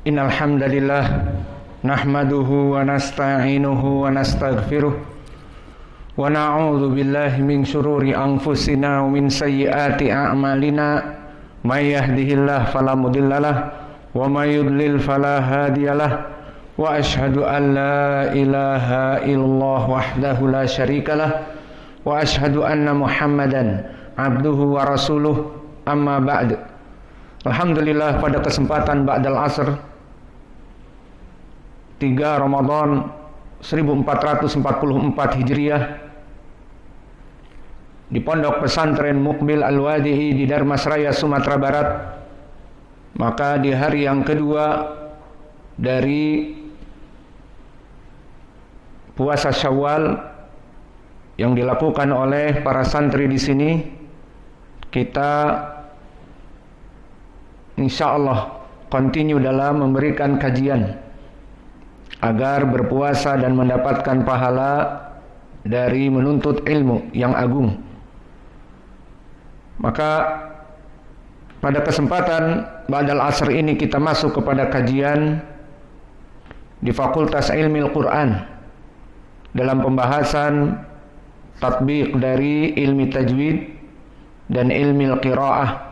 Innal hamdalillah nahmaduhu wa nasta'inuhu wa nastaghfiruh wa na'udzu billahi min syururi anfusina wa min sayyiati a'malina may yahdihillahu fala mudhillalah wa may yudlil fala hadiyalah wa asyhadu an la ilaha illallah wahdahu la syarikalah wa asyhadu anna Muhammadan abduhu wa rasuluh amma ba'd. Alhamdulillah, pada kesempatan ba'dal asr 3 Ramadan 1444 Hijriah di Pondok Pesantren Mukbil Al-Wadi'i di Darmasraya, Sumatera Barat, maka di hari yang kedua dari puasa Syawal yang dilakukan oleh para santri di sini, kita insyaallah continue dalam memberikan kajian agar berpuasa dan mendapatkan pahala dari menuntut ilmu yang agung. Maka pada kesempatan ba'dal asr ini kita masuk kepada kajian di Fakultas Ilmi Al-Quran dalam pembahasan tatbiq dari ilmi tajwid dan ilmi al-qiraah,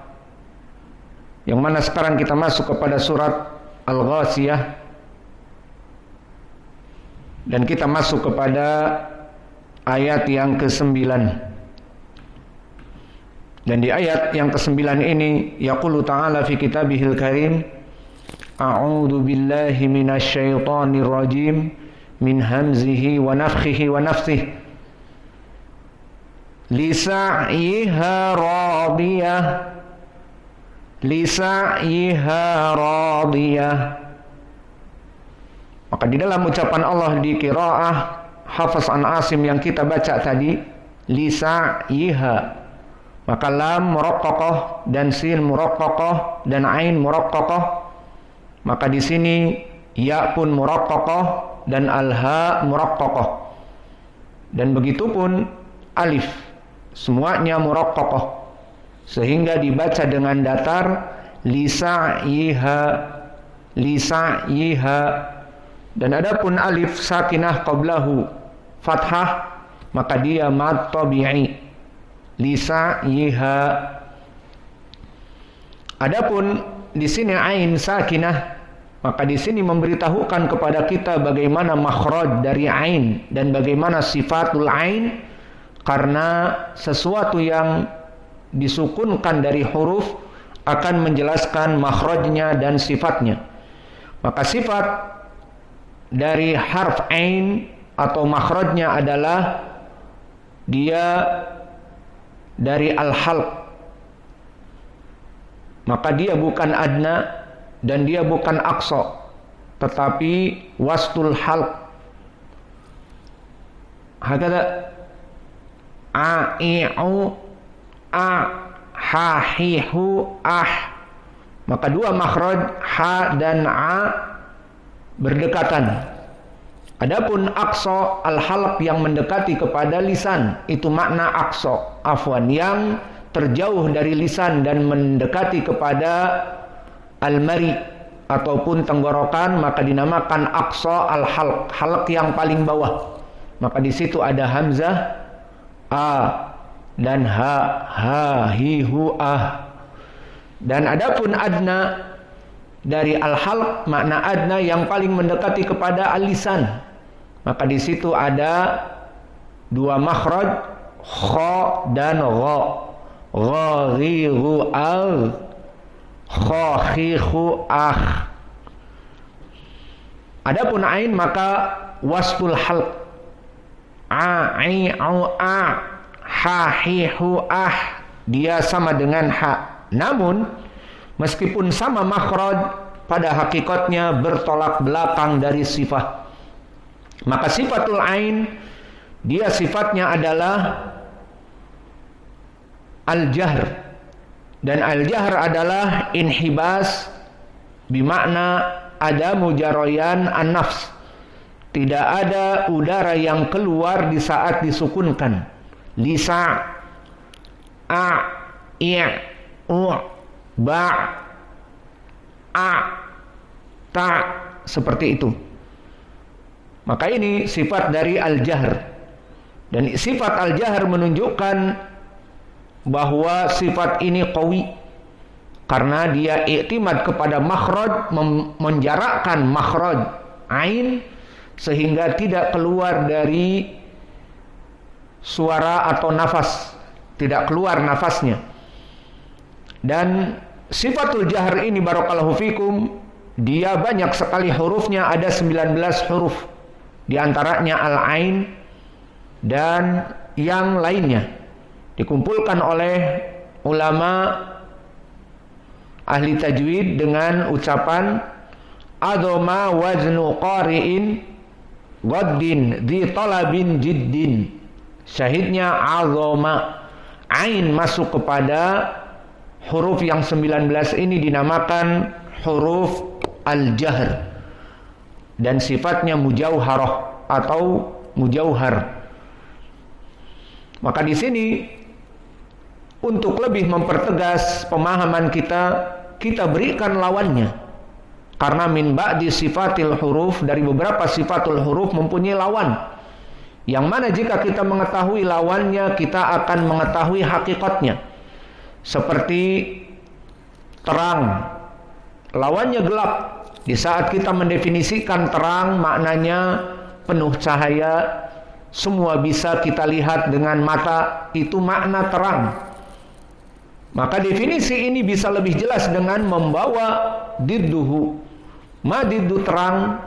yang mana sekarang kita masuk kepada surat Al-Ghasiyah dan kita masuk kepada ayat yang ke-9. Dan di ayat yang ke-9 ini yaqulu ta'ala fi kitabihil karim, a'udzu billahi minasyaitonir rajim min hamzihi wa nafthihi wa nafthihi lisa'yiha radiyah lisa'yiha radiyah. Maka di dalam ucapan Allah di qiraah Hafs an Asim yang kita baca tadi, lisa'yiha, maka lam muraqqaqah dan sin muraqqaqah dan ain muraqqaqah, maka di sini ya pun muraqqaqah dan al-ha muraqqaqah, dan begitu pun alif, semuanya muraqqaqah, sehingga dibaca dengan datar lisa'yiha lisa'yiha. Dan adapun alif sakinah qablahu fathah, maka dia mad tabi'i lisa'yiha. Adapun di sini ain sakinah, maka di sini memberitahukan kepada kita bagaimana makhraj dari ain dan bagaimana sifatul ain, karena sesuatu yang disukunkan dari huruf akan menjelaskan makhrajnya dan sifatnya. Maka sifat dari harf ain atau makhrajnya adalah dia dari al-halq, maka dia bukan adna dan dia bukan aqsa, tetapi wastul halq. Hakada a i u a ha hi hu ah, maka dua makhraj ha dan a berdekatan. Adapun aqsa al-halq yang mendekati kepada lisan, itu makna aqsa, afwan, yang terjauh dari lisan dan mendekati kepada al-mari ataupun tenggorokan, maka dinamakan aqsa al-halq, halq yang paling bawah. Maka di situ ada hamzah a dan ha hi hu ah. Dan adapun adna dari al-halq, makna adna yang paling mendekati kepada al-lisan, maka di situ ada dua makhraj kha dan gha, gha al kha khi khu ah. Adapun ain maka wasful halq a i au a ha hi hu ah, dia sama dengan ha, namun meskipun sama makhraj, pada hakikatnya bertolak belakang dari sifat. Maka sifatul ain, dia sifatnya adalah al-jahr, dan al-jahr adalah inhibas, bimakna ada mujarayan an-nafs, tidak ada udara yang keluar di saat disukunkan. Lisa a i u ba a seperti itu. Maka ini sifat dari al-jahr. Dan sifat al-jahr menunjukkan bahwa sifat ini qawi, karena dia iktimad kepada makhraj, menjarakkan makhraj ain sehingga tidak keluar dari suara atau nafas, tidak keluar nafasnya. Dan sifatul jahr ini barakallahu fikum, dia banyak sekali hurufnya, ada 19 huruf. Di antaranya al-ain dan yang lainnya. Dikumpulkan oleh ulama ahli tajwid dengan ucapan adoma waznu qari'in ghaddin di talabin jiddin. Syahidnya azoma. Ain masuk kepada huruf yang 19 ini dinamakan huruf al-jahr, dan sifatnya mujauharah atau mujauhar. Maka di sini untuk lebih mempertegas pemahaman kita berikan lawannya. Karena min ba'di sifatil huruf, dari beberapa sifatul huruf mempunyai lawan. Yang mana jika kita mengetahui lawannya, kita akan mengetahui hakikatnya. Seperti terang, lawannya gelap. Di saat kita mendefinisikan terang, maknanya penuh cahaya, semua bisa kita lihat dengan mata, itu makna terang. Maka definisi ini bisa lebih jelas dengan membawa didduhu. Ma diddu terang,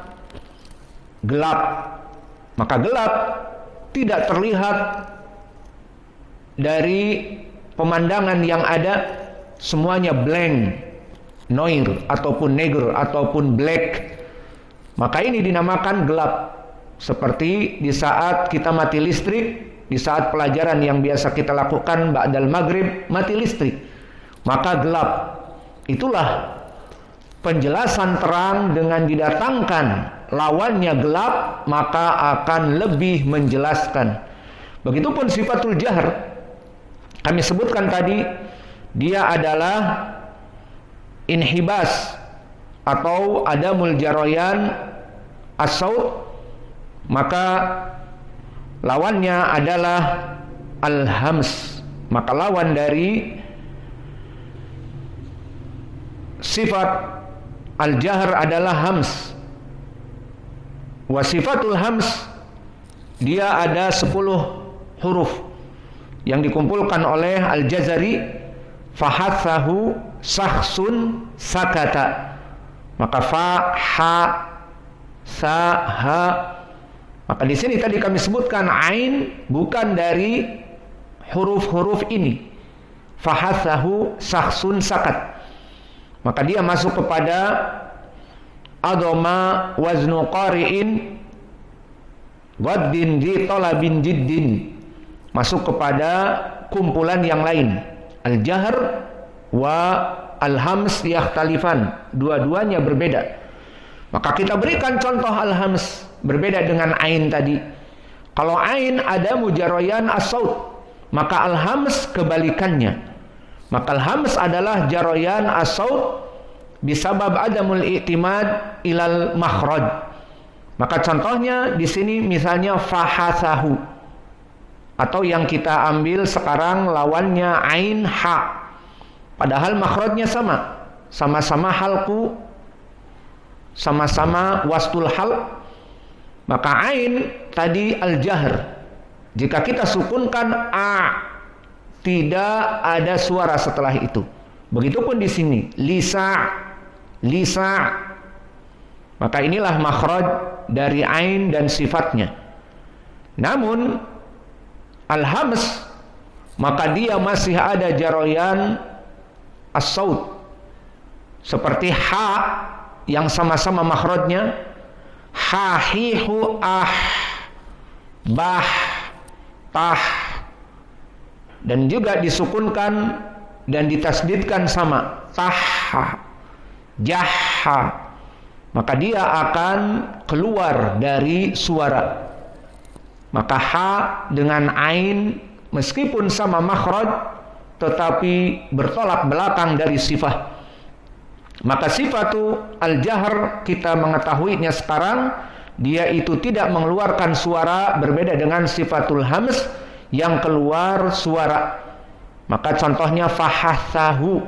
gelap. Maka gelap tidak terlihat dari pemandangan yang ada, semuanya blank, noir ataupun neger ataupun black. Maka ini dinamakan gelap. Seperti di saat kita mati listrik, di saat pelajaran yang biasa kita lakukan ba'dal maghrib, mati listrik, maka gelap. Itulah penjelasan terang. Dengan didatangkan lawannya gelap, maka akan lebih menjelaskan. Begitupun sifatul jahr, kami sebutkan tadi, dia adalah inhibas atau adamul jarayan as-saut, maka lawannya adalah al-hams. Maka lawan dari sifat al-jahr adalah hams. Wa sifatul hams, dia ada 10 huruf yang dikumpulkan oleh Al-Jazari, fahathahu sakhsun sakata. Maka fa, ha, sa, ha. Maka di sini tadi kami sebutkan ain bukan dari huruf-huruf ini. Fahathahu sakhsun sakat. Maka dia masuk kepada adoma waznu qari'in ghaddin di talabin jiddin. Masuk kepada kumpulan yang lain. Al-jahr wa al-hams yakhtalifan. Dua-duanya berbeda. Maka kita berikan contoh al-hams, berbeda dengan ain tadi. Kalau ain ada mujarayan as-saut, maka al-hams kebalikannya. Maka al-hams adalah jarayan as-saut bisabab adamul i'timad ilal makhraj. Maka contohnya di sini misalnya fahasahu, atau yang kita ambil sekarang lawannya ain ha. Padahal makhrajnya sama. Sama-sama halku, sama-sama wastul hal. Maka ain tadi al-jahr, jika kita sukunkan a, tidak ada suara setelah itu. Begitupun di sini lisa, lisa. Maka inilah makhraj dari ain dan sifatnya. Namun al-hams, maka dia masih ada jarayan as-saut. Seperti ha yang sama-sama makhrajnya ha, hi, hu, ah, bah, tah, dan juga disukunkan dan ditasdidkan sama taha, jaha. Maka dia akan keluar dari suara. Maka ha dengan ain meskipun sama makhraj, tetapi bertolak belakang dari sifat. Maka sifatu al-jahr kita mengetahuinya sekarang, dia itu tidak mengeluarkan suara, berbeda dengan sifatul hams yang keluar suara. Maka contohnya fahasahu,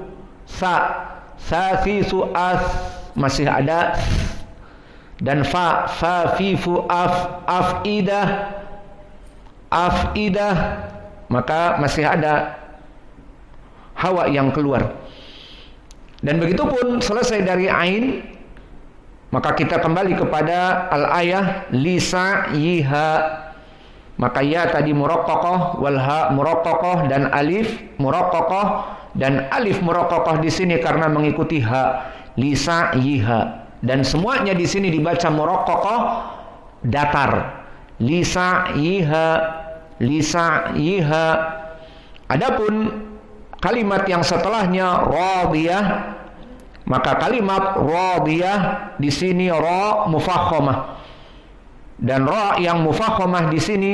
safisu as, masih ada, dan fafifu afidah, maka masih ada hawa yang keluar. Dan begitu pun selesai dari ain, maka kita kembali kepada al-ayah lisa'iha. Maka ya tadi muraqqaqah, wal ha muraqqaqah, dan alif muraqqaqah, dan alif muraqqaqah di sini karena mengikuti ha, lisa'iha. Dan semuanya di sini dibaca muraqqaqah datar. Lisa'iha, lisa'iha. Adapun kalimat yang setelahnya radiyah, maka kalimat radiyah di sini ra mufakhamah, dan ra yang mufakhamah di sini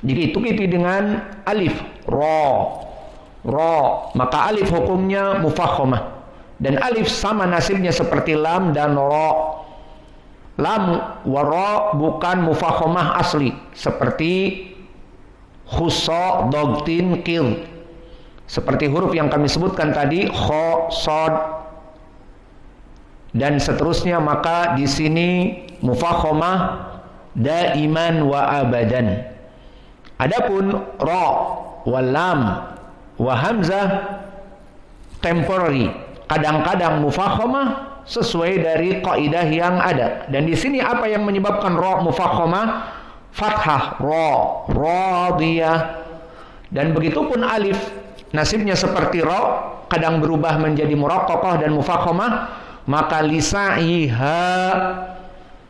diikuti dengan alif ra, maka alif hukumnya mufakhamah, dan alif sama nasibnya seperti lam dan ra. Lam wa ra bukan mufakhamah asli seperti khussa, dogtin, qil, seperti huruf yang kami sebutkan tadi, kha, shad, dan seterusnya. Maka di sini mufakhamah daiman wa abadan. Adapun ra, wa lam, wa hamzah temporary, kadang-kadang mufakhamah sesuai dari kaidah yang ada. Dan di sini apa yang menyebabkan ra mufakhamah? Fathah, ra, radiyah. Dan begitu pun alif nasibnya seperti ra, kadang berubah menjadi muraqqaqah dan mufakhamah, maka lisa'iha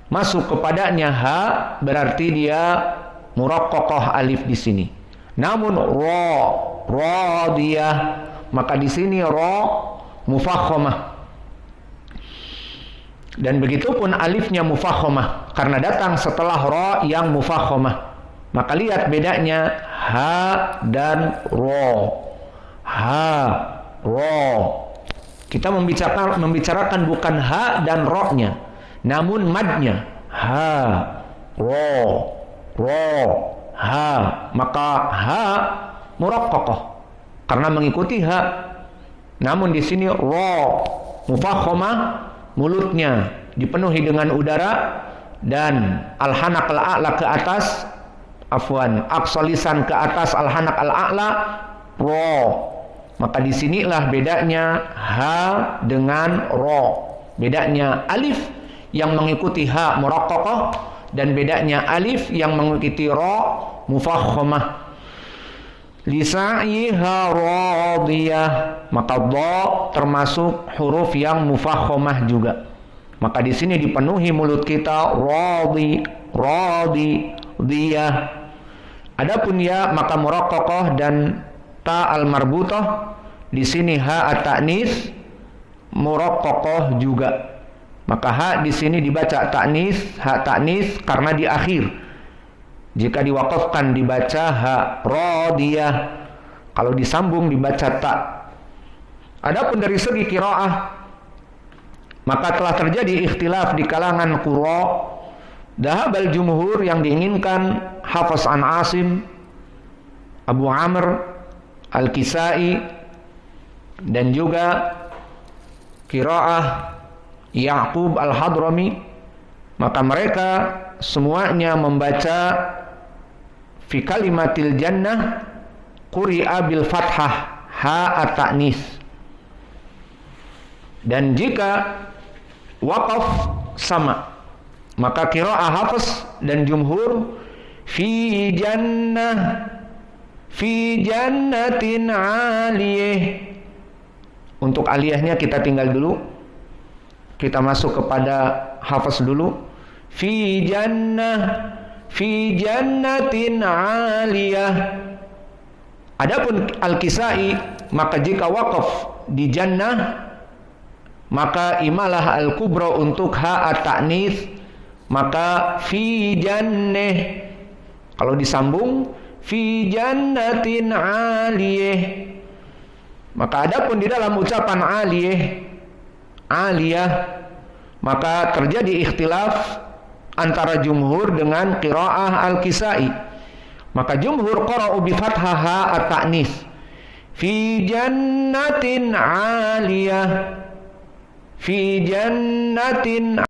masuk kepadanya ha, berarti dia muraqqaqah alif di sini. Namun ra, radiyah, maka di sini ra mufakhamah. Dan begitu pun alifnya mufakhamah karena datang setelah ra yang mufakhamah. Maka lihat bedanya ha dan ra. Ha, ra. Kita membicarakan bukan ha dan ra-nya, namun madnya. Ha, ra, ha. Maka ha muraqqaqah karena mengikuti ha. Namun di sini ra mufakhamah, mulutnya dipenuhi dengan udara, dan al-hanak al-a'la ke atas, aqsa lisan ke atas al-hanak al-a'la, ra. Maka disinilah bedanya ha dengan ra. Bedanya alif yang mengikuti ha muraqqaqah, dan bedanya alif yang mengikuti ra mufakhamah. Lisa'iha radiyah, maka dha termasuk huruf yang mufakhamah juga. Maka di sini dipenuhi mulut kita radiyah. Adapun ya maka muraqqaqah dan ta al-marbutah, di sini ha at-ta'nis muraqqaqah juga. Maka ha di sini dibaca ta'nis, ha ta'nis karena di akhir. Jika diwaqafkan dibaca ha radiyah, kalau disambung dibaca ta. Adapun dari segi qiraah, maka telah terjadi ikhtilaf di kalangan qurra. Dhahabal jumhur, yang diinginkan Hafiz an Asim, Abu Amr, Al-Kisai, dan juga qiraah Ya'qub Al-Hadrami. Maka mereka semuanya membaca fi kalimatil jannah quri'a bil fathah ha at-ta'nis. Dan jika waqaf sama, maka qiraah Hafiz dan jumhur fi jannah, fi jannatin 'aliyah. Untuk aliyahnya kita tinggal dulu, kita masuk kepada Hafiz dulu. Fi jannah, fi jannatin 'aliyah. Adapun Al-Kisai, maka jika waqaf di jannah, maka imalah al-kubra untuk ha at-ta'nis, maka fi jannah. Kalau disambung fi jannatin 'aliyah. Maka adapun di dalam ucapan 'aliyah, aliyah, maka terjadi ikhtilaf antara jumhur dengan qiraah Al-Kisai. Maka jumhur qara'u bi fathaha at-ta'nis. Fi jannatin aliyah. Fi jannatin